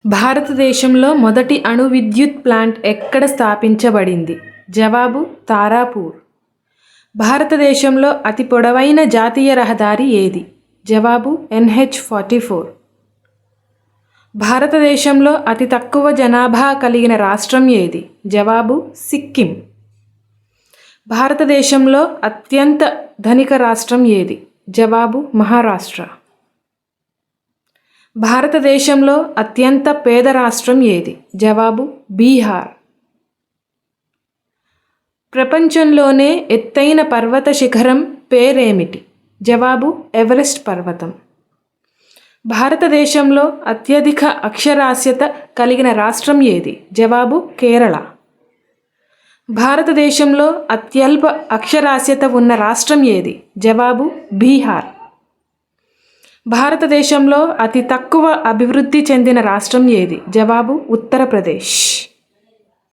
భారతదేశంలో మొదటి అణు విద్యుత్ ప్లాంట్ ఎక్కడ స్థాపించబడింది? జవాబు తారాపూర్. భారతదేశంలో అతి పొడవైన జాతీయ రహదారి ఏది? జవాబు NH-44. భారతదేశంలో అతి తక్కువ జనాభా కలిగిన రాష్ట్రం ఏది? జవాబు సిక్కిం. భారతదేశంలో అత్యంత ధనిక రాష్ట్రం ఏది? జవాబు మహారాష్ట్ర. భారతదేశంలో అత్యంత పేద రాష్ట్రం ఏది? జవాబు బీహార్. ప్రపంచంలోనే ఎత్తైన పర్వత శిఖరం పేరేమిటి? జవాబు ఎవరెస్ట్ పర్వతం. భారతదేశంలో అత్యధిక అక్షరాస్యత కలిగిన రాష్ట్రం ఏది? జవాబు కేరళ. భారతదేశంలో అత్యల్ప అక్షరాస్యత ఉన్న రాష్ట్రం ఏది? జవాబు బీహార్. భారతదేశంలో అతి తక్కువ అభివృద్ధి చెందిన రాష్ట్రం ఏది? జవాబు ఉత్తరప్రదేశ్.